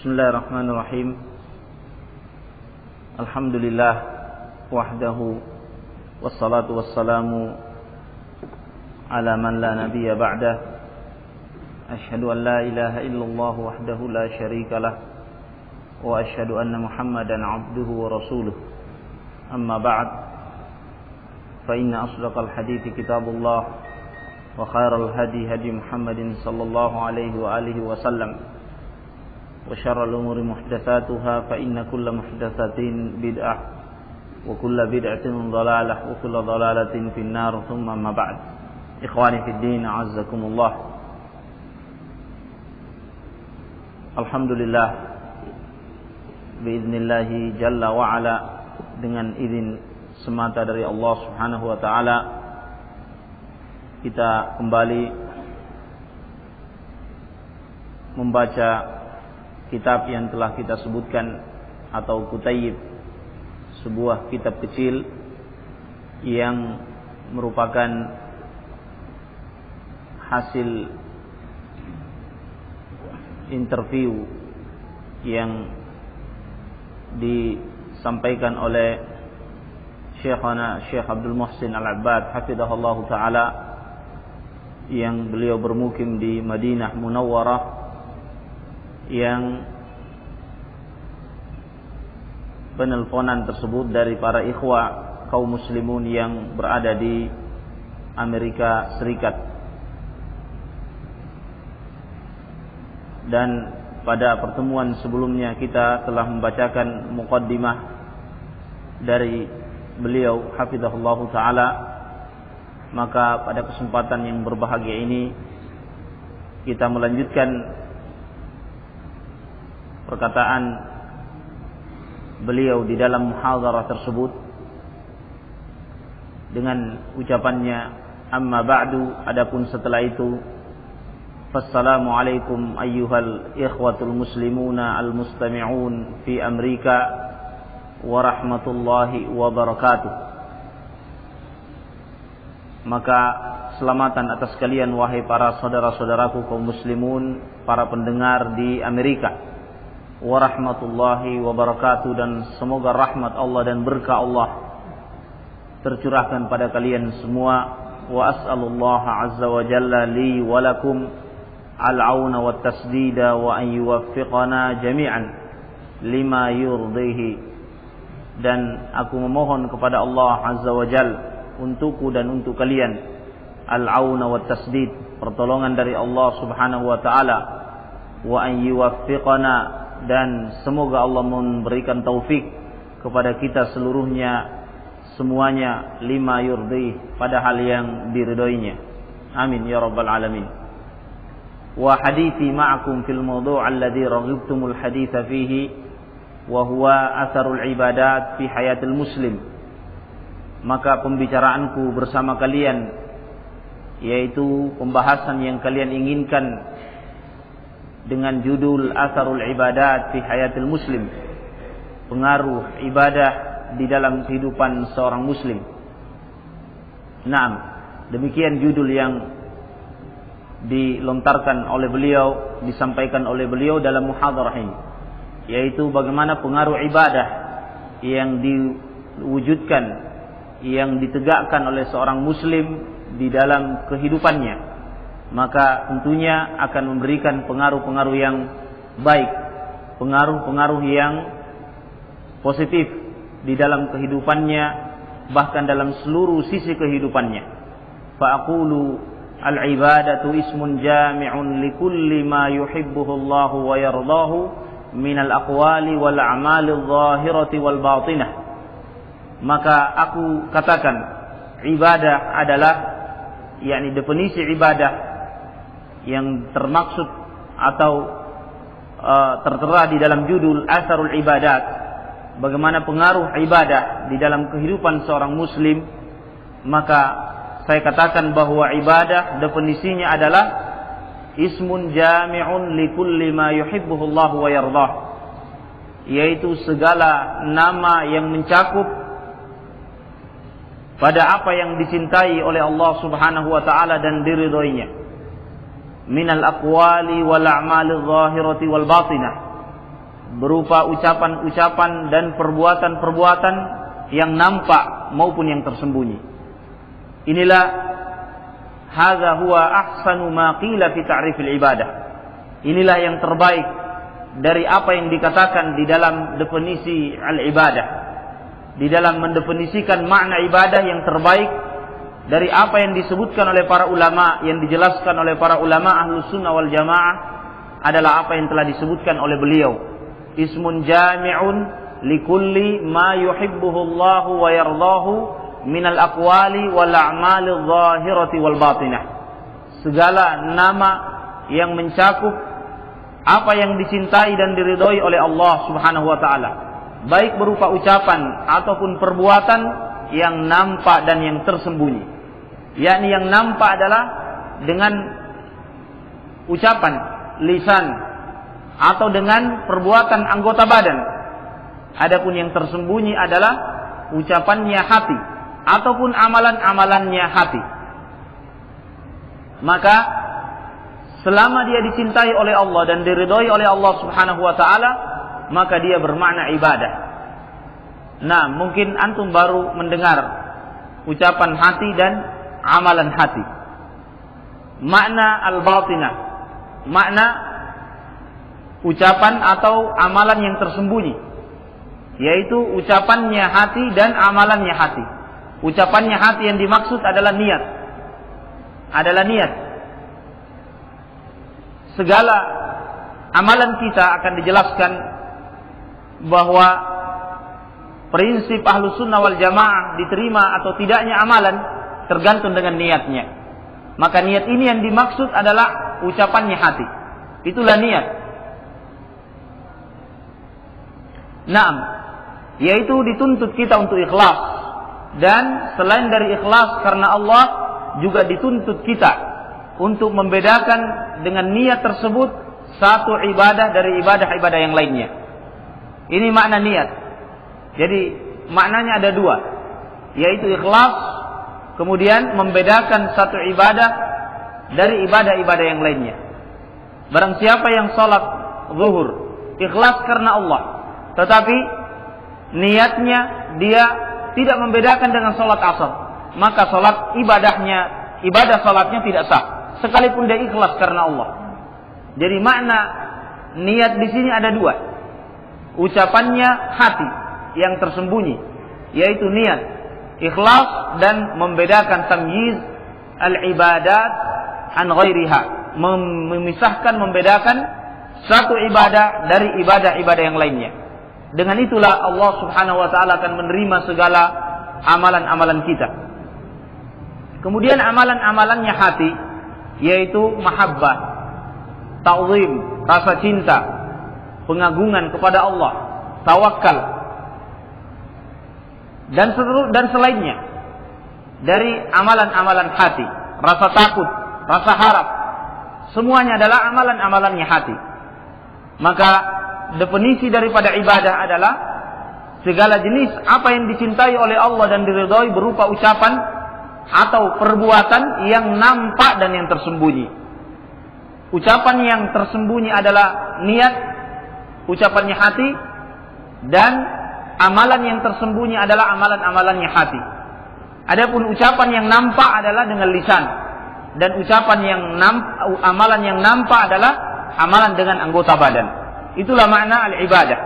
Bismillahirrahmanirrahim. Alhamdulillah wahdahu wassalatu wassalamu ala man la nabiyya ba'dah. Asyhadu an la ilaha illallah wahdahu la syarika lah wa asyhadu anna Muhammadan abduhu wa rasuluh. Amma ba'd. Fa inna asdaqal hadithi kitabullah wa khairal hadi hadi Muhammadin sallallahu alaihi wa alihi wa sallam. وشر الأمور محدثاتها فإن كل محدثة بدعة وكل بدعة ضلالة وكل ضلالة في النار ثم ما بعد. إخواني في الدين أعزكم الله. Alhamdulillah biiznillah jalla wa ala, dengan izin semata dari Allah Subhanahu wa taala, kita kembali membaca kitab yang telah kita sebutkan atau Kutaib, sebuah kitab kecil yang merupakan hasil interview yang disampaikan oleh Syekhana Syekh Abdul Muhsin Al-Abbad hafizahullah ta'ala, yang beliau bermukim di Madinah Munawwarah, yang penelponan tersebut dari para ikhwah kaum muslimun yang berada di Amerika Serikat. Dan pada pertemuan sebelumnya kita telah membacakan muqaddimah dari beliau hafizahullah ta'ala. Maka pada kesempatan yang berbahagia ini kita melanjutkan perkataan beliau di dalam muhadharah tersebut dengan ucapannya, amma ba'du, adapun setelah itu, fassalamu alaikum ayyuhal ikhwatul muslimuna al mustami'un fi Amerika wa rahmatullahi wa barakatuh. Maka selamatan atas kalian wahai para saudara-saudaraku kaum muslimun, para pendengar di Amerika, wa rahmatullahi wa barakatuh, dan semoga rahmat Allah dan berkah Allah tercurahkan pada kalian semua. Wa as'alullaha azza wa jalla li wa lakum al-auna wa tasdida wa an yuwaffiqana jami'an lima yurdihi. Dan aku memohon kepada Allah azza wa jalla untukku dan untuk kalian al-auna wa tasdid, pertolongan dari Allah subhanahu wa ta'ala, wa an yuwaffiqana, dan semoga Allah memberikan taufik kepada kita semuanya lima yurdi, pada hal yang diridhoinya. Amin ya rabbal alamin. Wa hadithi ma'akum fil mawdu' alladhi raghibtumul haditha fihi wa huwa atharul ibadat fi hayatil muslim. Maka pembicaraanku bersama kalian, yaitu pembahasan yang kalian inginkan, dengan judul Atharul Ibadat fi Hayatil Muslim, pengaruh ibadah di dalam kehidupan seorang muslim. Naam, demikian judul yang dilontarkan oleh beliau, disampaikan oleh beliau dalam muhadharah ini, yaitu bagaimana pengaruh ibadah yang diwujudkan, yang ditegakkan oleh seorang muslim di dalam kehidupannya. Maka tentunya akan memberikan pengaruh-pengaruh yang baik, pengaruh-pengaruh yang positif di dalam kehidupannya, bahkan dalam seluruh sisi kehidupannya. Fa aqulu al-ibadatu ismun jami'un likulli ma yuhibbuhu Allahu wa yardahu minal aqwali wal a'mali adh-dhahirati wal batinah. Maka aku katakan, ibadah adalah, yakni definisi ibadah yang termaksud atau tertera di dalam judul Atharul Ibadat, bagaimana pengaruh ibadah di dalam kehidupan seorang muslim. Maka saya katakan bahwa ibadah definisinya adalah ismun jami'un likulli ma yuhibbuhu Allah wa yardah, yaitu segala nama yang mencakup pada apa yang dicintai oleh Allah Subhanahu wa taala dan diridhoinya. Minal aqwali wal a'mali adh-dhahirati wal batinah, berupa ucapan-ucapan dan perbuatan-perbuatan yang nampak maupun yang tersembunyi. Inilah hadza huwa ahsanu ma qila fi ta'rifil ibadah. Inilah yang terbaik dari apa yang dikatakan di dalam definisi al-ibadah. Di dalam mendefinisikan makna ibadah yang terbaik dari apa yang disebutkan oleh para ulama, yang dijelaskan oleh para ulama Ahlus Sunnah wal Jamaah adalah apa yang telah disebutkan oleh beliau. Ismun jami'un likulli ma yuhibbuhu Allah wa yardahu minal aqwali wal a'mali adh-dhahirati wal batinah. Segala nama yang mencakup apa yang dicintai dan diridhoi oleh Allah Subhanahu wa taala, baik berupa ucapan ataupun perbuatan yang nampak dan yang tersembunyi. Yakni yang nampak adalah dengan ucapan lisan atau dengan perbuatan anggota badan. Adapun yang tersembunyi adalah ucapannya hati ataupun amalan-amalannya hati. Maka selama dia dicintai oleh Allah dan diridhoi oleh Allah Subhanahu wa taala, maka dia bermakna ibadah. Nah, mungkin antum baru mendengar ucapan hati dan amalan hati. Makna al-batinah, makna ucapan atau amalan yang tersembunyi, yaitu ucapannya hati dan amalannya hati. Ucapannya hati yang dimaksud adalah niat. Adalah niat. Segala amalan kita akan dijelaskan bahwa prinsip Ahlus Sunnah wal Jamaah diterima atau tidaknya amalan tergantung dengan niatnya. Maka niat ini yang dimaksud adalah ucapannya hati. Itulah niat. Naam, yaitu dituntut kita untuk ikhlas. Dan selain dari ikhlas karena Allah, juga dituntut kita untuk membedakan dengan niat tersebut satu ibadah dari ibadah-ibadah yang lainnya. Ini makna niat. Jadi maknanya ada dua, yaitu ikhlas, kemudian membedakan satu ibadah dari ibadah-ibadah yang lainnya. Barang siapa yang salat zuhur ikhlas karena Allah, tetapi niatnya dia tidak membedakan dengan salat asar, maka salat ibadah salatnya tidak sah, sekalipun dia ikhlas karena Allah. Jadi makna niat di sini ada dua, ucapannya hati yang tersembunyi, yaitu niat ikhlas dan membedakan tamyiz al-ibadat an ghairiha, memisahkan, membedakan satu ibadah dari ibadah-ibadah yang lainnya. Dengan itulah Allah Subhanahu wa taala akan menerima segala amalan-amalan kita. Kemudian amalan-amalannya hati, yaitu mahabbah, ta'zim, rasa cinta, pengagungan kepada Allah, tawakal, dan selainnya dari amalan-amalan hati, rasa takut, rasa harap, semuanya adalah amalan-amalannya hati. Maka definisi daripada ibadah adalah segala jenis apa yang dicintai oleh Allah dan diridhoi berupa ucapan atau perbuatan yang nampak dan yang tersembunyi. Ucapan yang tersembunyi adalah niat, ucapannya hati, dan amalan yang tersembunyi adalah amalan-amalannya hati. Adapun ucapan yang nampak adalah dengan lisan, dan amalan yang nampak adalah amalan dengan anggota badan. Itulah makna al-ibadah.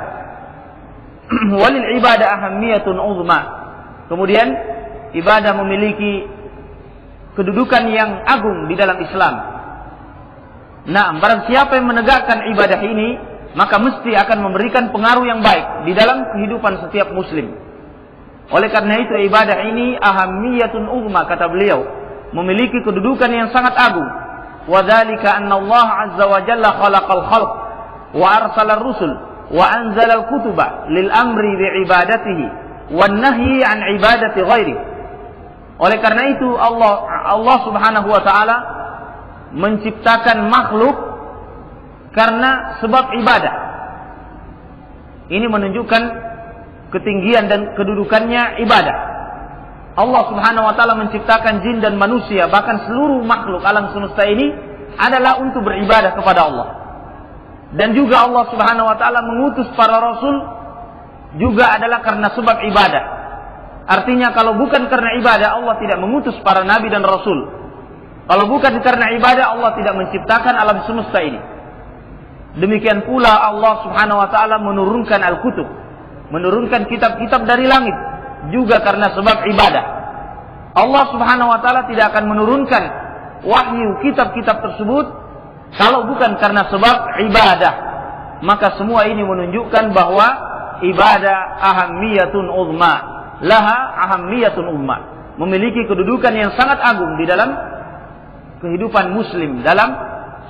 Walil ibadah ahammiyatun uzma. Kemudian ibadah memiliki kedudukan yang agung di dalam Islam. Nah, barang siapa yang menegakkan ibadah ini, maka mesti akan memberikan pengaruh yang baik di dalam kehidupan setiap muslim. Oleh karena itu ibadah ini ahammiyatun uzma, kata beliau, memiliki kedudukan yang sangat agung. Wa dzalika anna Allah azza wa jalla khalaqal khalq wa arsala ar-rusul wa anzala al-kutuba lil amri bi ibadatihi wan nahyi an ibadati ghairi. Oleh karena itu Allah Subhanahu wa taala menciptakan makhluk karena sebab ibadah. Ini menunjukkan ketinggian dan kedudukannya ibadah. Allah Subhanahu wa taala menciptakan jin dan manusia, bahkan seluruh makhluk alam semesta ini adalah untuk beribadah kepada Allah. Dan juga Allah Subhanahu wa taala mengutus para rasul juga adalah karena sebab ibadah. Artinya kalau bukan karena ibadah, Allah tidak mengutus para nabi dan rasul. Kalau bukan karena ibadah, Allah tidak menciptakan alam semesta ini. Demikian pula Allah Subhanahu wa taala menurunkan al-kutub, menurunkan kitab-kitab dari langit juga karena sebab ibadah. Allah Subhanahu wa taala tidak akan menurunkan wahyu kitab-kitab tersebut kalau bukan karena sebab ibadah. Maka semua ini menunjukkan bahwa ibadah ahammiyatun uzma, laha ahammiyatun uzma, memiliki kedudukan yang sangat agung di dalam kehidupan muslim, dalam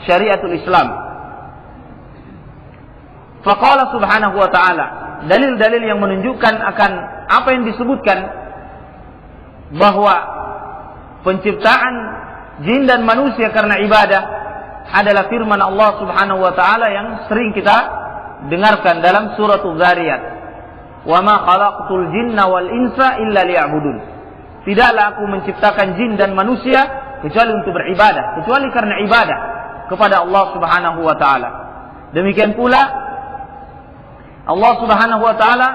syariatul Islam. Faqala subhanahu wa ta'ala, dalil-dalil yang menunjukkan akan apa yang disebutkan bahwa penciptaan jin dan manusia karena ibadah adalah firman Allah Subhanahu wa taala yang sering kita dengarkan dalam surat Az-Zariyat. Wa ma khalaqtul jinna wal insa illa liya'budun. Tidaklah aku menciptakan jin dan manusia kecuali untuk beribadah, kecuali karena ibadah kepada Allah Subhanahu wa taala. Demikian pula Allah Subhanahu wa taala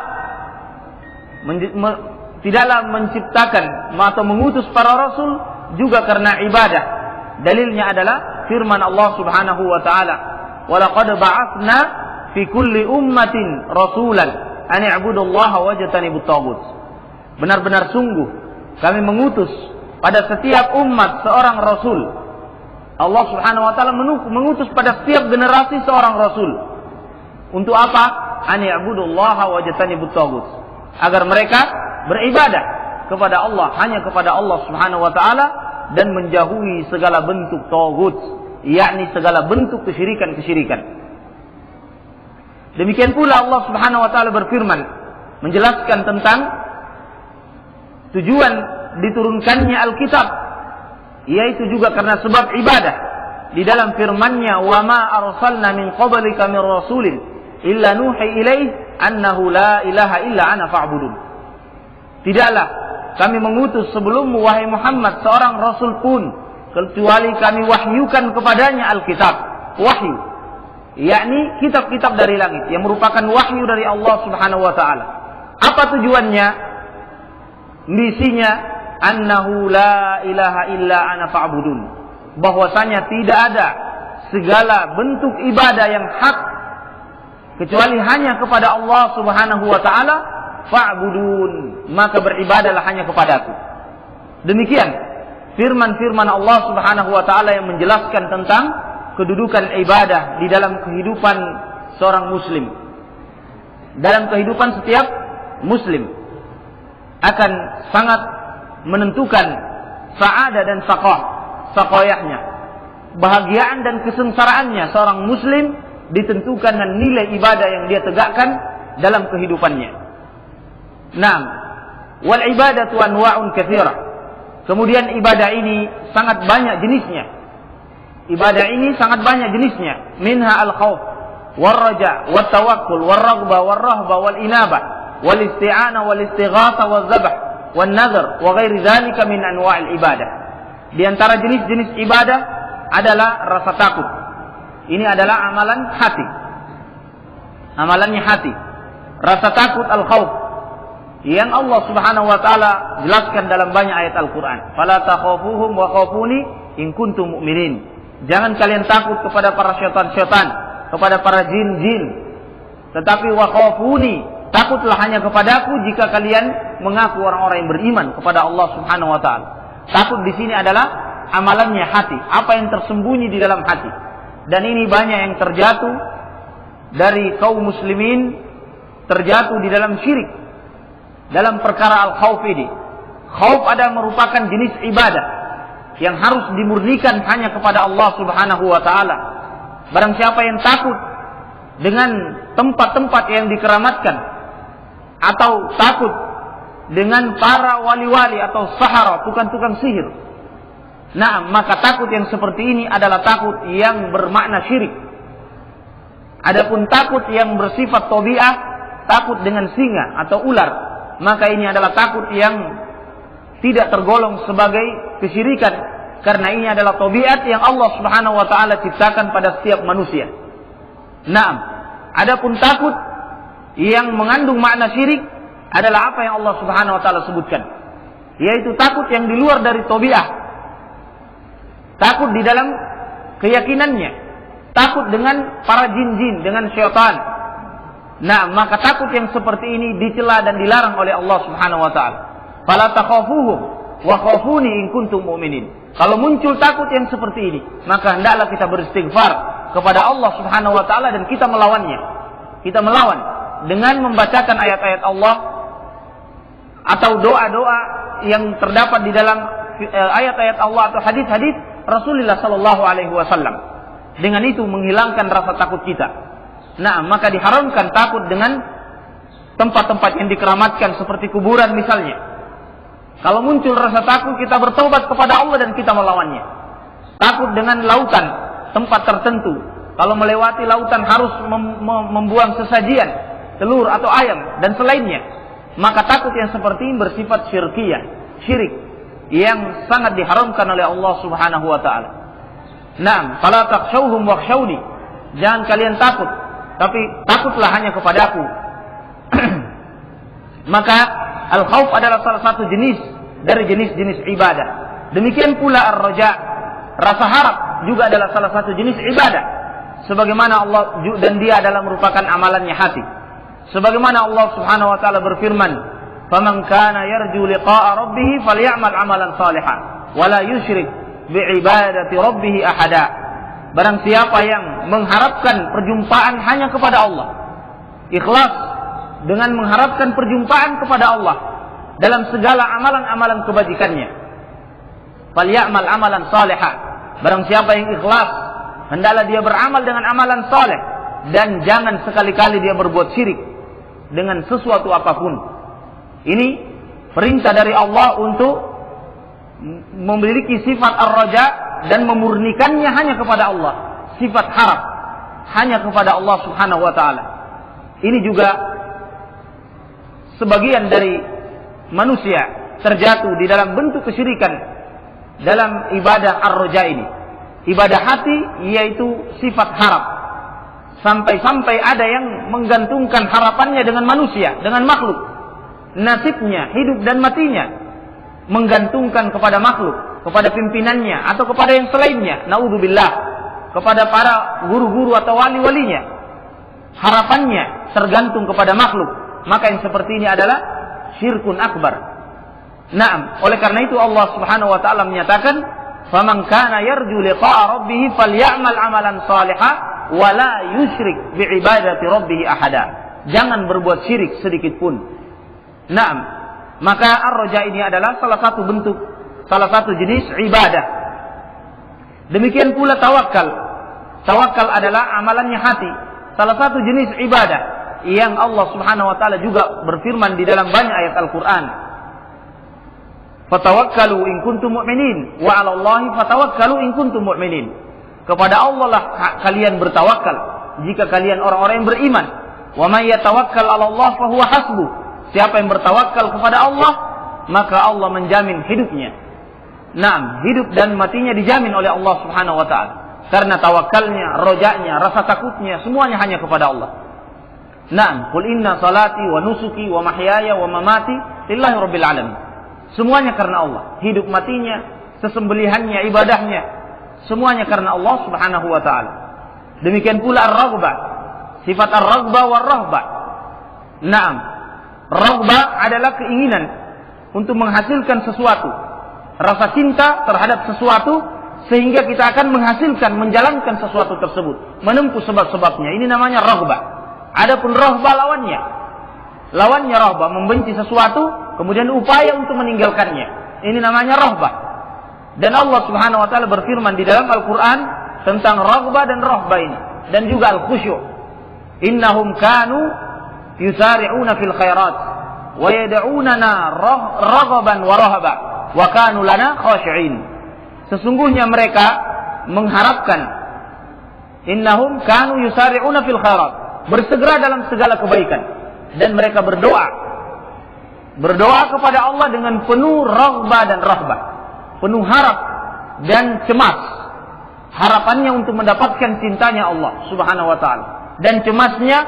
tidaklah menciptakan atau mengutus para rasul juga karena ibadah. Dalilnya adalah firman Allah Subhanahu wa taala, "Wa laqad ba'atsna fi kulli ummatin rasulan an i'budullaha wajtanibut taghut." Benar-benar sungguh kami mengutus pada setiap umat seorang rasul. Allah Subhanahu wa taala mengutus pada setiap generasi seorang rasul. Untuk apa? An i'budullaha wajtanibut taghut. Agar mereka beribadah kepada Allah, hanya kepada Allah Subhanahu wa taala, dan menjauhi segala bentuk taghut, yakni segala bentuk kesyirikan-kesyirikan. Demikian pula Allah Subhanahu wa taala berfirman menjelaskan tentang tujuan diturunkannya Alkitab, yaitu juga karena sebab ibadah. Di dalam firman-Nya, "Wa ma arsalna min qablika min rasulin illa nuhi ilaihi annahu la ilaha illa ana fa'budun." Tidaklah kami mengutus sebelummu wahai Muhammad seorang rasul pun kecuali kami wahyukan kepadanya Alkitab, wahyu, yakni kitab-kitab dari langit yang merupakan wahyu dari Allah Subhanahu wa taala. Apa tujuannya? Misinya annahu la ilaha illa ana fa'budun, bahwasanya tidak ada segala bentuk ibadah yang hak kecuali hanya kepada Allah Subhanahu wa taala, fa'budun, maka beribadahlah hanya kepadaku. Demikian firman-firman Allah Subhanahu wa taala yang menjelaskan tentang kedudukan ibadah di dalam kehidupan seorang muslim, dalam kehidupan setiap muslim, akan sangat menentukan sa'adah dan saqayahnya, bahagiaan dan kesengsaraannya seorang muslim ditentukan dengan nilai ibadah yang dia tegakkan dalam kehidupannya. Naam, wal ibadatu anwa'un katsira. Kemudian ibadah ini sangat banyak jenisnya. Ibadah ini sangat banyak jenisnya. Minha al-khauf, wal raja, wal tawakkul, wal raghbah, wal rahbah, wal inabah, wal isti'anah, wal istighatsah, wal zabh, wal nadhr, wa ghairi dzalika min anwa'il ibadah. Di antara jenis-jenis ibadah adalah rasa takut. Ini adalah amalan hati. Amalannya hati. Rasa takut al-khauf yang Allah Subhanahu wa taala jelaskan dalam banyak ayat Al-Qur'an. Fala takhafuhum wa khafuni in kuntum mu'minin. Jangan kalian takut kepada para syaitan-syaitan, kepada para jin-jin. Tetapi wa khafuni, takutlah hanya kepadaku jika kalian mengaku orang-orang yang beriman kepada Allah Subhanahu wa taala. Takut di sini adalah amalannya hati, apa yang tersembunyi di dalam hati. Dan ini banyak yang terjatuh dari kaum muslimin, terjatuh di dalam syirik dalam perkara al-khauf ini. Khauf adalah merupakan jenis ibadah yang harus dimurnikan hanya kepada Allah Subhanahu wa taala. Barang siapa yang takut dengan tempat-tempat yang dikeramatkan, atau takut dengan para wali-wali atau sahara, tukang-tukang sihir, nah, maka takut yang seperti ini adalah takut yang bermakna syirik. Adapun takut yang bersifat tabi'ah, takut dengan singa atau ular, maka ini adalah takut yang tidak tergolong sebagai kesyirikan, karena ini adalah tabiat yang Allah Subhanahu wa taala ciptakan pada setiap manusia. Naam. Adapun takut yang mengandung makna syirik adalah apa yang Allah Subhanahu wa taala sebutkan, yaitu takut yang di luar dari tabiat. Takut di dalam keyakinannya, takut dengan para jin-jin, dengan syaitan. Nah, maka takut yang seperti ini dicela dan dilarang oleh Allah Subhanahu wa taala. Fala takhafuhum wa khafuni in kuntum mu'minin. Kalau muncul takut yang seperti ini, maka hendaklah kita beristighfar kepada Allah Subhanahu wa taala dan kita melawannya. Kita melawan dengan membacakan ayat-ayat Allah atau doa-doa yang terdapat di dalam ayat-ayat Allah atau hadis-hadis Rasulullah sallallahu alaihi wasallam. Dengan itu menghilangkan rasa takut kita. Nah, maka diharamkan takut dengan tempat-tempat yang dikeramatkan seperti kuburan misalnya. Kalau muncul rasa takut, kita bertobat kepada Allah dan kita melawannya. Takut dengan lautan, tempat tertentu. Kalau melewati lautan harus membuang sesajian, telur atau ayam dan selainnya. Maka takut yang seperti ini bersifat syirkiyah, syirik yang sangat diharamkan oleh Allah Subhanahu wa taala. Naam, fala takhshawhum wakhshawni. Jangan kalian takut, tapi takutlah hanya kepadaku. Maka al-khauf adalah salah satu jenis dari jenis-jenis ibadah. Demikian pula ar-raja, rasa harap juga adalah salah satu jenis ibadah. Sebagaimana Allah, dan dia adalah merupakan amalannya hati. Sebagaimana Allah Subhanahu wa taala berfirman, "Faman kana yarju liqa'a rabbih falyamal 'amalan shalihan wa la yusyrik bi'ibadati rabbih ahada." Barang siapa yang mengharapkan perjumpaan hanya kepada Allah, ikhlas dengan mengharapkan perjumpaan kepada Allah dalam segala amalan-amalan kebajikannya, falyamal 'amalan shalihan. Barang siapa yang ikhlas, hendaklah dia beramal dengan amalan saleh dan jangan sekali-kali dia berbuat syirik dengan sesuatu apapun. Ini perintah dari Allah untuk memiliki sifat ar-raja dan memurnikannya hanya kepada Allah. Sifat harap hanya kepada Allah Subhanahu wa taala. Ini juga sebagian dari manusia terjatuh di dalam bentuk kesyirikan dalam ibadah ar-raja ini. Ibadah hati yaitu sifat harap. Sampai-sampai ada yang menggantungkan harapannya dengan manusia, dengan makhluk. Nasibnya, hidup dan matinya menggantungkan kepada makhluk, kepada pimpinannya atau kepada yang selainnya. Naudzubillah, kepada para guru-guru atau wali-walinya. Harapannya tergantung kepada makhluk. Maka yang seperti ini adalah syirkun akbar. Naam, oleh karena itu Allah Subhanahu wa taala menyatakan, "Faman kana yarju liqa'a rabbih falyamal 'amalan shalihan wa la yusyrik bi'ibadati rabbih ahada." Jangan berbuat syirik sedikit pun. Naam, maka ar-raja ini adalah salah satu bentuk, salah satu jenis ibadah. Demikian pula tawakal. Tawakal adalah amalannya hati, salah satu jenis ibadah yang Allah Subhanahu wa taala juga berfirman di dalam banyak ayat Al-Qur'an. Fatawakkalu in kuntum mu'minin wa 'ala Allahi fatawakkalu in kuntum mu'minin. Kepada Allah lah kalian bertawakal jika kalian orang-orang yang beriman. Wa may yatawakkal 'ala Allah fa huwa hasbuh. Siapa yang bertawakal kepada Allah, maka Allah menjamin hidupnya. Naam, hidup dan matinya dijamin oleh Allah Subhanahu wa taala. Karena tawakalnya, rojanya, rasa takutnya semuanya hanya kepada Allah. Naam, qul inna salati wa nusuki wa mahyaya wa mamati lillahi rabbil alamin. Semuanya karena Allah. Hidup matinya, sesembelihannya, ibadahnya, semuanya karena Allah Subhanahu wa taala. Demikian pula ar-raghbah. Sifat ar-raghbah war-rahbah. Naam. Raghbah adalah keinginan untuk menghasilkan sesuatu. Rasa cinta terhadap sesuatu sehingga kita akan menghasilkan, menjalankan sesuatu tersebut, menempuh sebab-sebabnya. Ini namanya raghbah. Adapun rahbah lawannya. Lawannya rahbah, membenci sesuatu kemudian upaya untuk meninggalkannya. Ini namanya rahbah. Dan Allah Subhanahu wa taala berfirman di dalam Al-Qur'an tentang raghbah dan rahbah ini, dan juga al-khusyu'. Innahum kanu yusari'una fil khairat wa yad'unana raghaban wa rahaba wa kanu lana khashi'in. Sesungguhnya mereka mengharapkan, innahum kanu yusari'una fil khairat, bersegera dalam segala kebaikan, dan mereka berdoa kepada Allah dengan penuh raghbah dan rahbah, penuh harap dan cemas, harapannya untuk mendapatkan cintanya Allah Subhanahu wa taala. dan cemasnya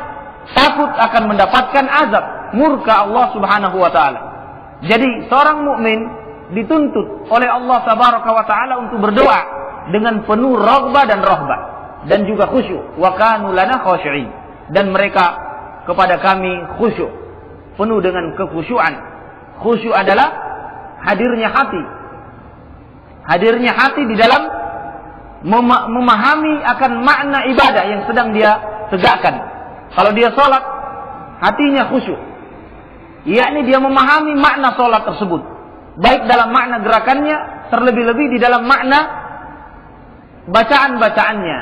takut akan mendapatkan azab murka Allah Subhanahu wa taala. Jadi seorang mukmin dituntut oleh Allah Tabaraka wa taala untuk berdoa dengan penuh raghbah dan rahbah dan juga khusyuk. Wa kanu lana khashi'in, dan mereka kepada kami khusyuk, penuh dengan kekhusyuan. Khusyuk adalah hadirnya hati. Hadirnya hati di dalam memahami akan makna ibadah yang sedang dia tegakkan. Kalau dia sholat, hatinya khusyuk, yakni dia memahami makna sholat tersebut, baik dalam makna gerakannya, terlebih-lebih di dalam makna bacaan-bacaannya,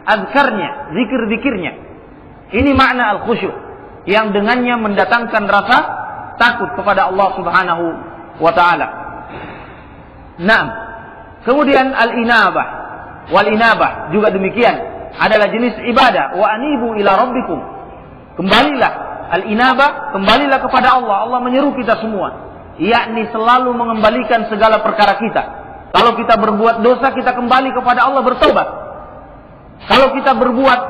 azkarnya, zikir-zikirnya. Ini makna al-khusyuk yang dengannya mendatangkan rasa takut kepada Allah Subhanahu wa taala. Naam. Kemudian al-inabah wal inabah juga demikian, adalah jenis ibadah. Wa anibu ila rabbikum. Kembalilah, al-inabah, kembalilah kepada Allah. Allah menyeru kita semua, yakni selalu mengembalikan segala perkara kita. Kalau kita berbuat dosa, kita kembali kepada Allah bertobat. Kalau kita berbuat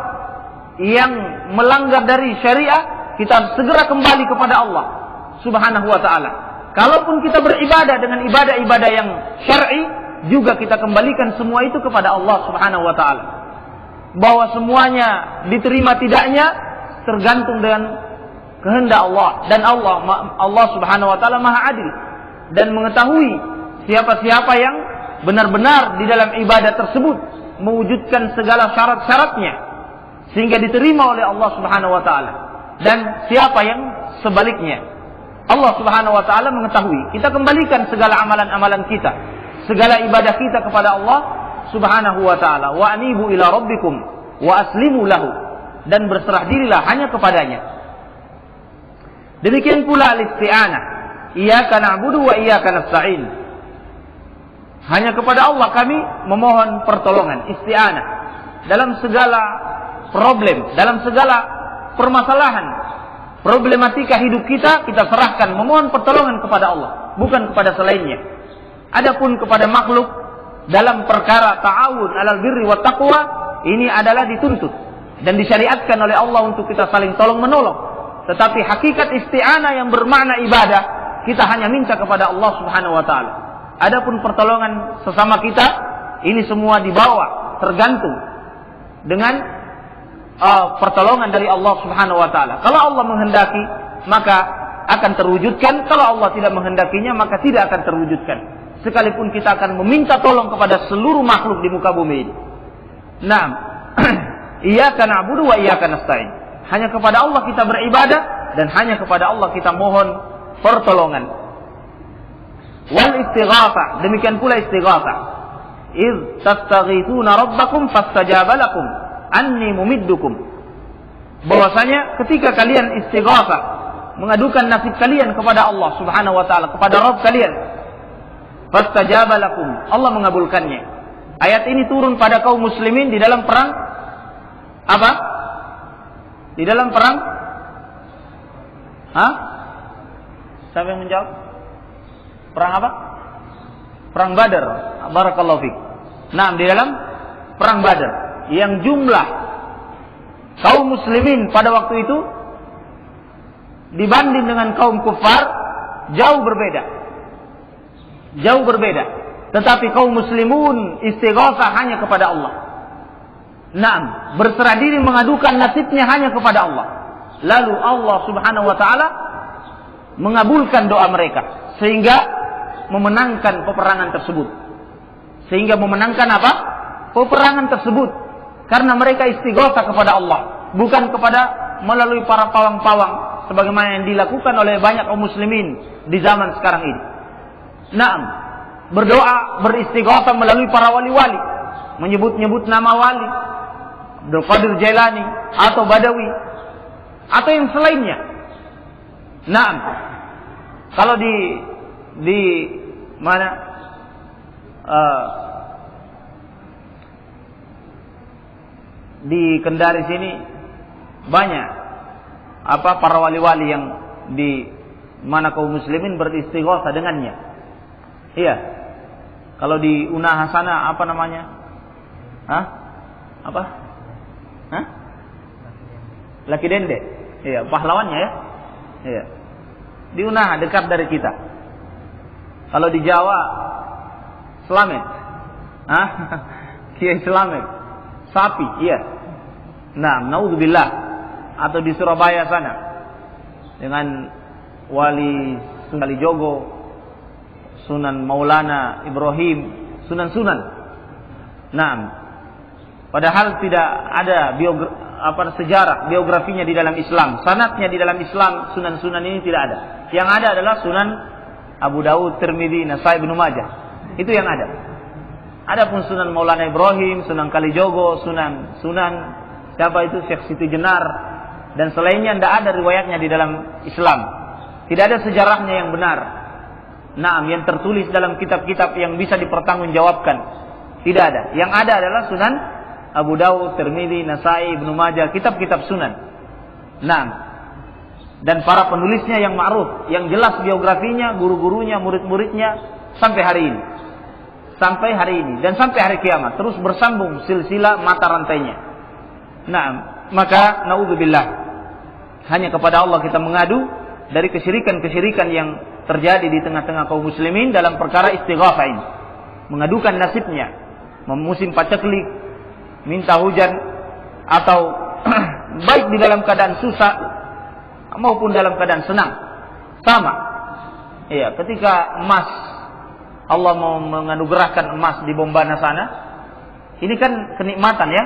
yang melanggar dari syariah, kita segera kembali kepada Allah Subhanahu wa taala. Kalaupun kita beribadah dengan ibadah-ibadah yang syar'i, juga kita kembalikan semua itu kepada Allah Subhanahu wa taala. Bahwa semuanya diterima tidaknya tergantung dengan kehendak Allah, dan Allah Subhanahu wa taala Maha Adil dan mengetahui siapa-siapa yang benar-benar di dalam ibadah tersebut mewujudkan segala syarat-syaratnya sehingga diterima oleh Allah Subhanahu wa taala, dan siapa yang sebaliknya. Allah Subhanahu wa taala mengetahui. Kita kembalikan segala amalan-amalan kita, segala ibadah kita kepada Allah Subhanahu wa taala. Wa anibu ila rabbikum wa aslimu lahu, dan berserah dirilah hanya kepadanya. Demikian pula al-isti'anah, iyyaka na'budu wa iyyaka nasta'in. Hanya kepada Allah kami memohon pertolongan, isti'anah, dalam segala problem, dalam segala permasalahan, problematika hidup kita, kita serahkan, memohon pertolongan kepada Allah, bukan kepada selainnya. Adapun kepada makhluk dalam perkara ta'awun 'alal birri wat taqwa, ini adalah dituntut dan disyariatkan oleh Allah untuk kita saling tolong menolong. Tetapi hakikat isti'anah yang bermakna ibadah, kita hanya minta kepada Allah Subhanahu wa taala. Adapun pertolongan sesama kita, ini semua dibawa tergantung dengan pertolongan dari Allah Subhanahu wa taala. Kalau Allah menghendaki, maka akan terwujudkan. Kalau Allah tidak menghendakinya, maka tidak akan terwujudkan. Sekalipun kita akan meminta tolong kepada seluruh makhluk di muka bumi ini. Naam. Iyyaka na'budu wa iyyaka nasta'in. Hanya kepada Allah kita beribadah, dan hanya kepada Allah kita mohon pertolongan. Wal istighatsah, demikian pula istighatsah. Idz tastaghithuna rabbakum fastajaba lakum anni mumiddukum. Bahwasanya ketika kalian istighatsah, mengadukan nasib kalian kepada Allah Subhanahu wa taala, kepada Rabb kalian, fastajaba lakum, Allah mengabulkannya. Ayat ini turun pada kaum muslimin di dalam perang apa? Di dalam perang Siapa yang menjawab? Perang apa? Perang Badar. Barakallahu fiik. Nah, di dalam perang Badar yang jumlah kaum muslimin pada waktu itu dibanding dengan kaum kufar jauh berbeda. Jauh berbeda. Tetapi kaum muslimun istighatsah hanya kepada Allah. Naam, berserah diri mengadukan nasibnya hanya kepada Allah. Lalu Allah Subhanahu wa taala mengabulkan doa mereka sehingga memenangkan peperangan tersebut. Sehingga memenangkan apa? Peperangan tersebut. Karena mereka istighatsah kepada Allah, bukan kepada melalui para pawang-pawang sebagaimana yang dilakukan oleh banyak kaum muslimin di zaman sekarang ini. Naam, berdoa, beristighatsah melalui para wali-wali, menyebut-nyebut nama wali, Abdul Qadir Jailani atau Badawi atau yang selainnya. Naam, kalau di mana di Kendari sini banyak para wali-wali yang di mana kaum muslimin beristighatsah dengannya. Iya. Kalau di Unaha sana apa namanya? Laki Dende. Iya, pahlawannya ya. Iya. Di Unaha dekat dari kita. Kalau di Jawa Slamet. Kiai Slamet. Sapi, iya. Nah, naudzubillah. Atau di Surabaya sana dengan Wali Sunan Kalijogo, Sunan Maulana Ibrahim, Sunan-sunan. Nah, padahal tidak ada sejarah biografinya di dalam Islam, sanadnya di dalam Islam, sunan-sunan ini tidak ada. Yang ada adalah Sunan Abu Daud, Tirmidzi, Nasai, Ibnu Majah. Itu yang ada. Adapun Sunan Maulana Ibrahim, Sunan Kalijogo, Sunan siapa itu, Syekh Siti Jenar dan selainnya tidak ada riwayatnya di dalam Islam. Tidak ada sejarahnya yang benar. Naam, yang tertulis dalam kitab-kitab yang bisa dipertanggungjawabkan. Tidak ada. Yang ada adalah Sunan Abu Daud, Tirmidzi, Nasai, Ibnu Majah, kitab-kitab sunan. Naam. Dan para penulisnya yang ma'ruf, yang jelas biografinya, guru-gurunya, murid-muridnya sampai hari ini. Sampai hari ini dan sampai hari kiamat terus bersambung silsilah mata rantainya. Naam, maka naudzubillah, hanya kepada Allah kita mengadu dari kesyirikan-kesyirikan yang terjadi di tengah-tengah kaum muslimin dalam perkara istighatsah ini. Mengadukan nasibnya, musim paceklik, minta hujan, atau baik di dalam keadaan susah maupun dalam keadaan senang. Sama. Iya, ketika emas Allah mau menganugerahkan emas di Bombana sana, ini kan kenikmatan ya.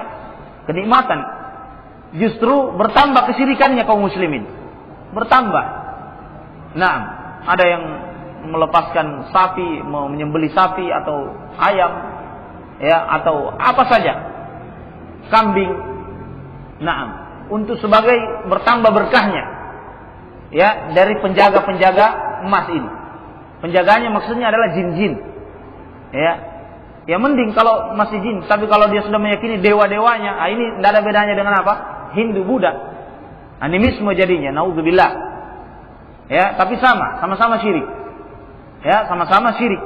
Kenikmatan. Justru bertambah kesyirikannya kaum muslimin. Bertambah. Nah, ada yang melepaskan sapi, mau menyembelih sapi atau ayam, ya, atau apa saja, kambing. Nah, untuk sebagai bertambah berkahnya, ya, dari penjaga-penjaga emas ini. Penjaganya maksudnya adalah jin-jin, ya. Ya mending kalau masih jin, tapi kalau dia sudah meyakini dewa-dewanya, ini tidak ada bedanya dengan apa? Hindu, Buddha, animisme jadinya, naudzubillah. Ya, tapi sama-sama syirik. Ya, sama-sama syirik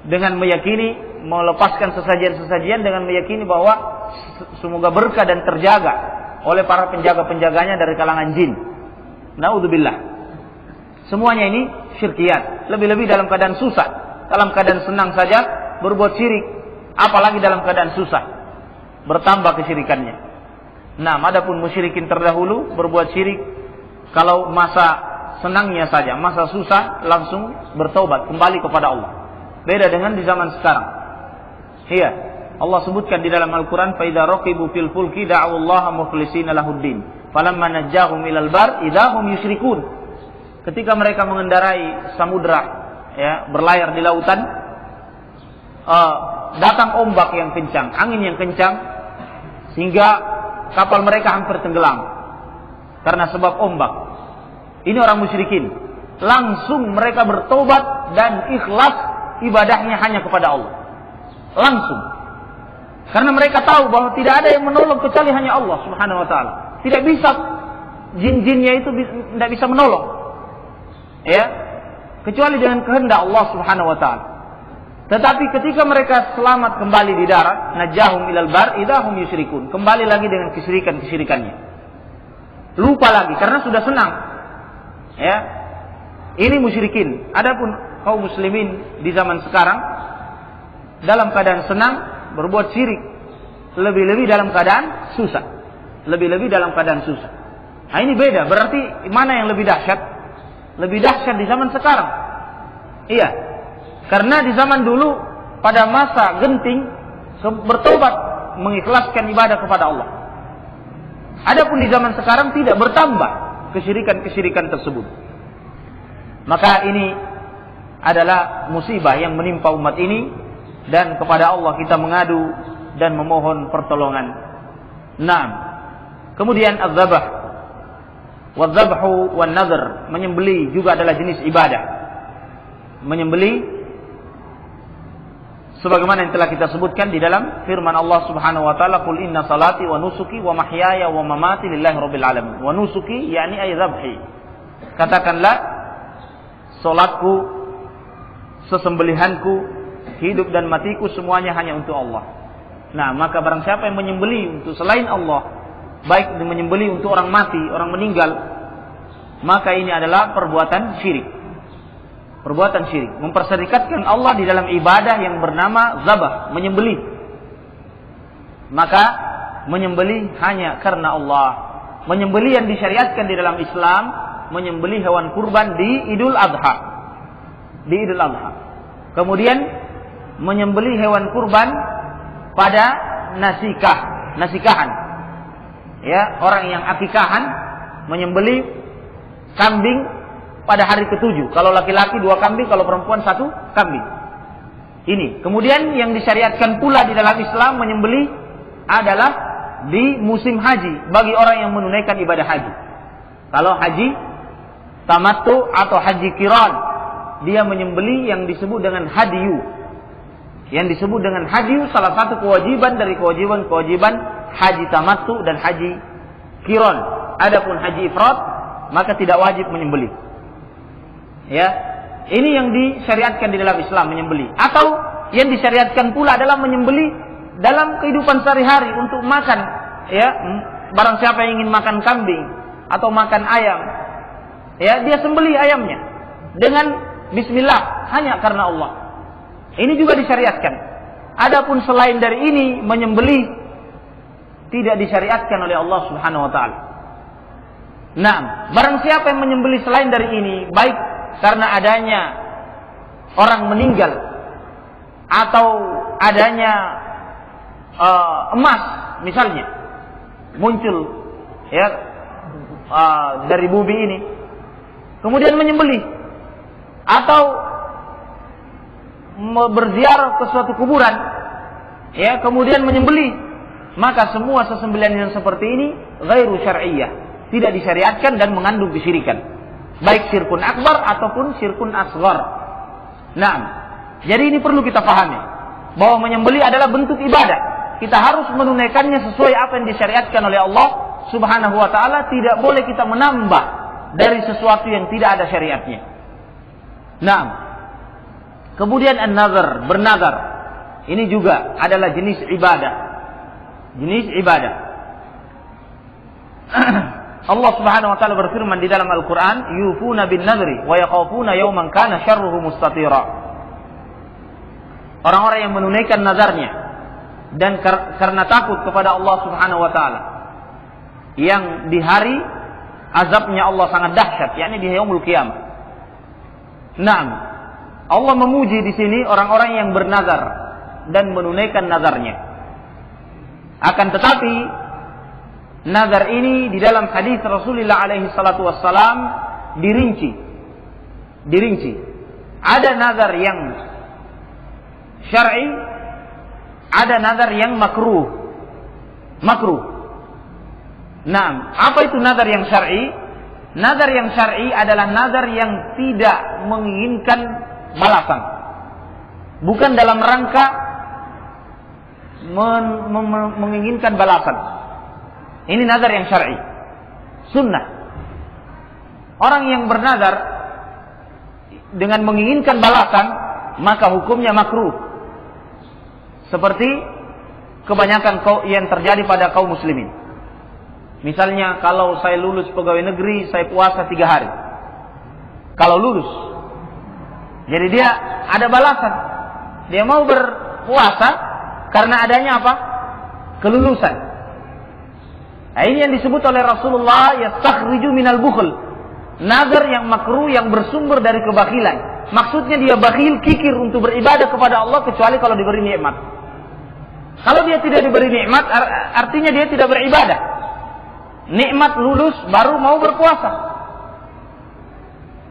dengan meyakini melepaskan sesajian-sesajian dengan meyakini bahwa semoga berkah dan terjaga oleh para penjaga-penjaganya dari kalangan jin. Naudzubillah. Semuanya ini syirkiyat. Lebih-lebih dalam keadaan susah. Dalam keadaan senang saja berbuat syirik, apalagi dalam keadaan susah, bertambah kesyirikannya. Nah, adapun musyrikin terdahulu berbuat syirik kalau masa senangnya saja, masa susah langsung bertaubat kembali kepada Allah. Beda dengan di zaman sekarang. Iya, Allah sebutkan di dalam Al-Qur'an, "Fa idza raqibu fil fulki da'u Allah mukhlishina lahuddin, falamma najjahum ilal bar idza hum yusyrikun." Ketika mereka mengendarai samudra, ya, berlayar di lautan, datang ombak yang kencang, angin yang kencang, sehingga kapal mereka hampir tenggelam karena sebab ombak. Ini orang musyrikin. Langsung mereka bertobat dan ikhlas ibadahnya hanya kepada Allah. Langsung. Karena mereka tahu bahwa tidak ada yang menolong kecuali hanya Allah Subhanahu wa taala. Tidak bisa, jin-jinnya itu tidak bisa menolong. Ya, kecuali dengan kehendak Allah Subhanahu wa taala. Tetapi ketika mereka selamat kembali di darat, najahum ilal bar idahum yusyrikun, kembali lagi dengan kesyirikan-kesyirikannya. Lupa lagi karena sudah senang. Ya. Ini musyrikin. Adapun kaum muslimin di zaman sekarang dalam keadaan senang berbuat syirik, lebih-lebih dalam keadaan susah. Lebih-lebih dalam keadaan susah. Nah, ini beda, berarti mana yang lebih dahsyat? Lebih dahsyat di zaman sekarang. Iya. Karena di zaman dulu pada masa genting bertobat, mengikhlaskan ibadah kepada Allah. Adapun di zaman sekarang tidak, bertambah kesyirikan-kesyirikan tersebut. Maka ini adalah musibah yang menimpa umat ini, dan kepada Allah kita mengadu dan memohon pertolongan. Naam. Kemudian az-zabah. Wadzabhu wan nadhr, menyembelih juga adalah jenis ibadah. Menyembelih sebagaimana yang telah kita sebutkan di dalam firman Allah Subhanahu wa taala, "Qul inna salati wa nusuki wa mahyaya wa mamati lillahi rabbil alamin." Wa nusuki yakni ay dzabhi. Katakanlah, salatku, sesembelihanku, hidup dan matiku semuanya hanya untuk Allah. Nah, maka barang siapa yang menyembelih untuk selain Allah, baik menyembelih untuk orang mati, orang meninggal, maka ini adalah perbuatan syirik. Perbuatan syirik, memperserikatkan Allah di dalam ibadah yang bernama zabah, menyembelih. Maka menyembelih hanya karena Allah. Menyembelih yang disyariatkan di dalam Islam, menyembelih hewan kurban di Idul Adha. Di Idul Adha. Kemudian menyembelih hewan kurban pada nasikahan. Ya, orang yang akikahan menyembelih kambing pada hari ke-7. Kalau laki-laki 2 kambing, kalau perempuan 1 kambing. Ini. Kemudian yang disyariatkan pula di dalam Islam menyembelih adalah di musim haji bagi orang yang menunaikan ibadah haji. Kalau haji tamattu atau haji qiran, dia menyembelih yang disebut dengan hadiyu. Yang disebut dengan hadiyu salah satu kewajiban dari kewajiban haji tamattu dan haji qiran. Adapun haji ifrad maka tidak wajib menyembelih. Ya, ini yang disyariatkan di dalam Islam, menyembelih. Atau yang disyariatkan pula adalah menyembelih dalam kehidupan sehari-hari untuk makan, ya, barang siapa yang ingin makan kambing atau makan ayam, ya, dia sembelih ayamnya dengan bismillah hanya karena Allah. Ini juga disyariatkan. Adapun selain dari ini menyembelih tidak disyariatkan oleh Allah Subhanahu wa taala. Nah, barang siapa yang menyembelih selain dari ini, baik karena adanya orang meninggal atau adanya emas misalnya muncul, ya, dari bumi ini, kemudian menyembelih, atau berziarah ke suatu kuburan, ya, kemudian menyembelih, maka semua sesembelihan yang seperti ini ghairu syar'iyyah, tidak disyariatkan dan mengandung kesyirikan, baik syirkun akbar ataupun syirkun asghar. Nah, jadi ini perlu kita pahami bahwa menyembelih adalah bentuk ibadah. Kita harus menunaikannya sesuai apa yang disyariatkan oleh Allah Subhanahu wa taala, tidak boleh kita menambah dari sesuatu yang tidak ada syariatnya. Nah, kemudian an-nazar, bernazar. Ini juga adalah jenis ibadah. Jenis ibadah. Allah Subhanahu wa taala berfirman di dalam Al-Qur'an, "Yufuna bin nadri wa yakhafuna yawman kana syarruhu mustatira." Orang-orang yang menunaikan nazarnya dan karena takut kepada Allah Subhanahu wa taala, yang di hari azabnya Allah sangat dahsyat, yakni di yaumul qiyamah. Naam. Allah memuji di sini orang-orang yang bernazar dan menunaikan nazarnya. Akan tetapi nazar ini di dalam hadis Rasulullah alaihi salatu wassalam dirinci. Ada nazar yang syar'i, ada nazar yang makruh. Nah, apa itu nazar yang syar'i? Nazar yang syar'i adalah nazar yang tidak menginginkan balasan. Bukan dalam rangka menginginkan balasan. Ini nazar yang syar'i. Sunnah. Orang yang bernazar dengan menginginkan balasan, maka hukumnya makruh. Seperti kebanyakan yang terjadi pada kaum muslimin. Misalnya kalau saya lulus pegawai negeri, saya puasa 3 hari. Kalau lulus. Jadi dia ada balasan. Dia mau berpuasa karena adanya apa? Kelulusan. Nah, ini yang disebut oleh Rasulullah, yastakhriju minal bukhl. Nazar yang makruh yang bersumber dari kebakilan. Maksudnya dia bakhil, kikir untuk beribadah kepada Allah kecuali kalau diberi nikmat. Kalau dia tidak diberi nikmat, artinya dia tidak beribadah. Nikmat lulus baru mau berpuasa.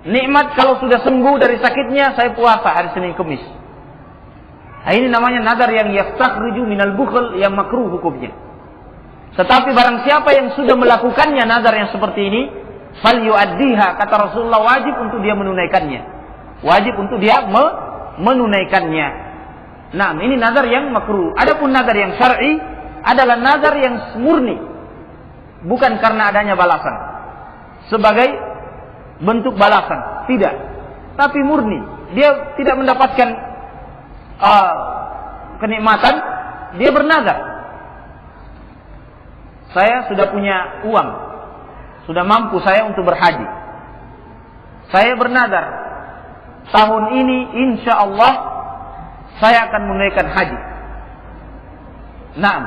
Nikmat kalau sudah sembuh dari sakitnya, saya puasa hari Senin Kemis. Nah, ini namanya nazar yang yastakhriju minal bukhl, yang makruh hukumnya. Tetapi barang siapa yang sudah melakukannya nazar yang seperti ini, falyu'addiha, kata Rasulullah, wajib untuk dia menunaikannya. Wajib untuk dia menunaikannya. Nah, ini nazar yang makruh. Adapun nazar yang syar'i adalah nazar yang murni, bukan karena adanya balasan, sebagai bentuk balasan, tidak. Tapi murni, dia tidak mendapatkan kenikmatan, dia bernazar. saya sudah punya uang, sudah mampu saya untuk berhaji. Saya bernadar, tahun ini insya Allah saya akan menunaikan haji. Nah,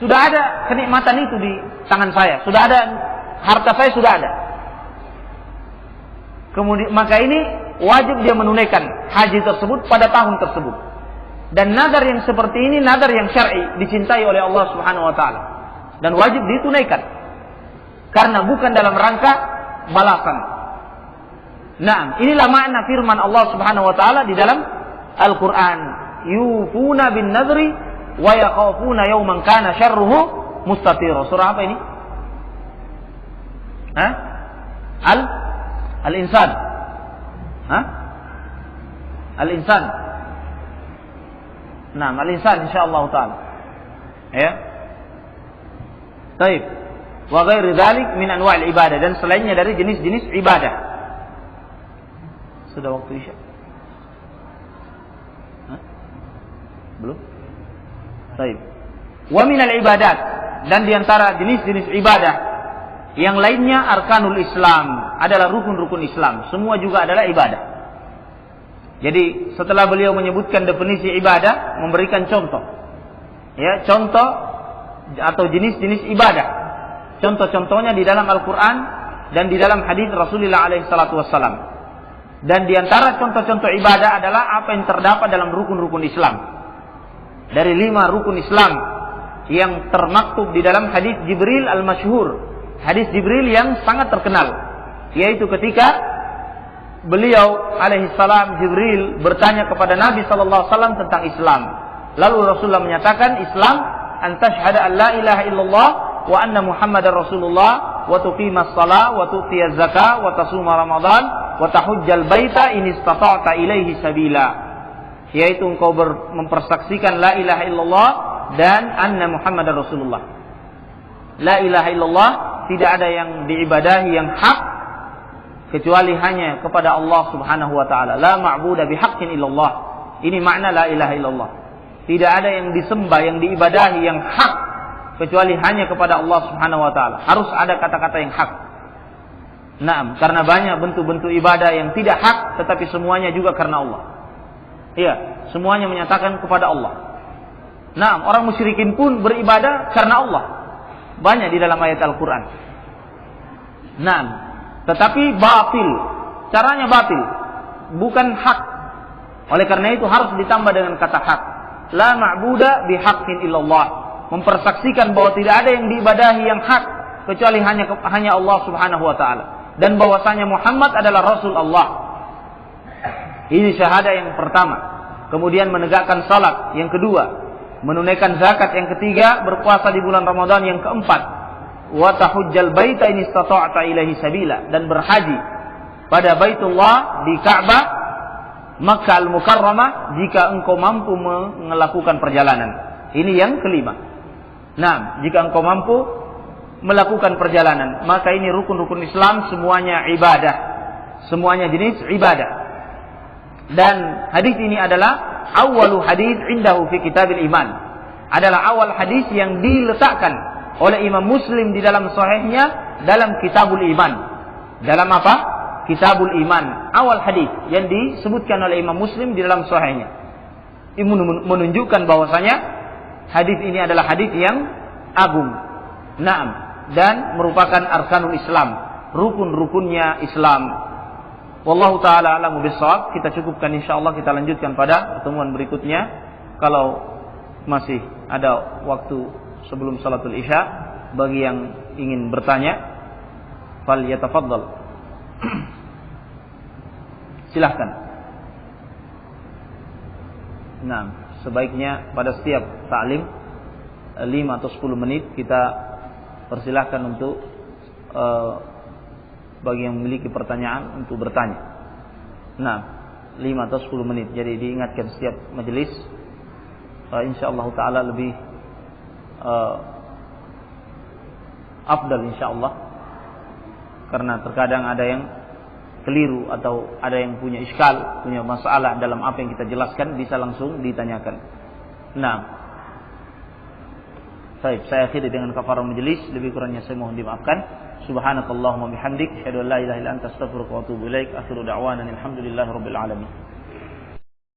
sudah ada kenikmatan itu di tangan saya, sudah ada harta saya, sudah ada. Kemudian maka ini wajib dia menunaikan haji tersebut pada tahun tersebut. Dan nadar yang seperti ini nadar yang syar'i, dicintai oleh Allah Subhanahu wa taala dan wajib ditunaikan. Karena bukan dalam rangka balasan. Nah, inilah makna firman Allah Subhanahu wa taala di dalam Al-Qur'an, yufuna bin nadri wa yakhafuna yawman kana syarruhu mustatira. Surah apa ini? Hah? Al-Insan. Hah? Al-Insan. Nah, Al-Insan insyaallah taala. Ya. Baik. Wa ghairi dzalik min anwa'il ibadah, dan selainnya dari jenis-jenis ibadah. Sudah waktu Isya? Hah? Belum? Baik. Wa minal ibadat, dan diantara jenis-jenis ibadah yang lainnya arkanul Islam, adalah rukun-rukun Islam. Semua juga adalah ibadah. Jadi setelah beliau menyebutkan definisi ibadah, memberikan contoh. Ya, contoh atau jenis-jenis ibadah. Contoh-contohnya di dalam Al-Quran dan di dalam hadis Rasulullah SAW. Dan di antara contoh-contoh ibadah adalah apa yang terdapat dalam rukun-rukun Islam. Dari 5 rukun Islam yang termaktub di dalam hadis Jibril al-masyhur. Hadis Jibril yang sangat terkenal, yaitu ketika beliau alaihissalam Jibril bertanya kepada Nabi sallallahu alaihi wasallam tentang Islam. Lalu Rasulullah menyatakan, Islam an tashhada an la ilaha illallah wa anna Muhammadar Rasulullah wa tuqimas shalah wa tu'tiyaz zakah wa tasuma Ramadan wa tahujjal baita in istata'ta ilaihi sabila. Yaitu engkau mempersaksikan la ilaha illallah dan anna Muhammadar Rasulullah. La ilaha illallah, tidak ada yang diibadahi yang hak kecuali hanya kepada Allah Subhanahu wa taala. La ma'budu bihaqqin illallah. Ini makna la ilaha illallah. Tidak ada yang disembah, yang diibadahi yang hak kecuali hanya kepada Allah Subhanahu wa taala. Harus ada kata-kata yang hak. Naam, karena banyak bentuk-bentuk ibadah yang tidak hak tetapi semuanya juga karena Allah. Iya, semuanya menyatakan kepada Allah. Naam, orang musyrikin pun beribadah karena Allah. Banyak di dalam ayat Al-Quran. Nah, tetapi batil, caranya batil, bukan hak. Oleh karena itu harus ditambah dengan kata hak. La ma'buda bihaqqin illallah, mempersaksikan bahwa tidak ada yang diibadahi yang hak kecuali hanya Allah Subhanahu wa taala, dan bahwasanya Muhammad adalah Rasul Allah. Ini syahadah yang pertama. Kemudian menegakkan salat yang kedua, menunaikan zakat yang ketiga, berpuasa di bulan Ramadan yang keempat, wa tahujjal baita in istata'ta ilaihi sabila, dan berhaji pada Baitullah di Ka'bah Makkah Al-Mukarramah jika engkau mampu melakukan perjalanan. Ini yang kelima. Nah, jika engkau mampu melakukan perjalanan, maka ini rukun-rukun Islam, semuanya ibadah, semuanya jenis ibadah. Dan hadis ini adalah awalu hadis indahu fi kitabil iman, adalah awal hadis yang diletakkan oleh Imam Muslim di dalam sahihnya dalam kitabul iman. Dalam apa? Kitabul iman, awal hadis yang disebutkan oleh Imam Muslim di dalam sahihnya. Ini menunjukkan bahwasanya hadis ini adalah hadis yang agung. Naam, dan merupakan arkanul Islam, rukun-rukunnya Islam. Wallahu ta'ala a'lamu bissawab. Kita cukupkan insyaallah, kita lanjutkan pada pertemuan berikutnya. Kalau masih ada waktu sebelum salatul isya bagi yang ingin bertanya, fal yatafaddal. Silahkan. Nah, sebaiknya pada setiap ta'lim 5 atau 10 menit kita persilahkan untuk bagi yang memiliki pertanyaan untuk bertanya. Nah, 5 atau 10 menit. Jadi diingatkan setiap majelis, insyaallah taala lebih afdal insyaallah. Karena terkadang ada yang keliru atau ada yang punya iskal, punya masalah dalam apa yang kita jelaskan, bisa langsung ditanyakan. Nah, Baik, saya akhiri dengan kafarah majelis, lebih kurangnya saya mohon dimaafkan. Subhanakallahumma bihamdik, asyhadu an la ilaha illa anta astaghfiruka wa atubu ilaik. Akhiru da'wana alhamdulillahirabbil alamin.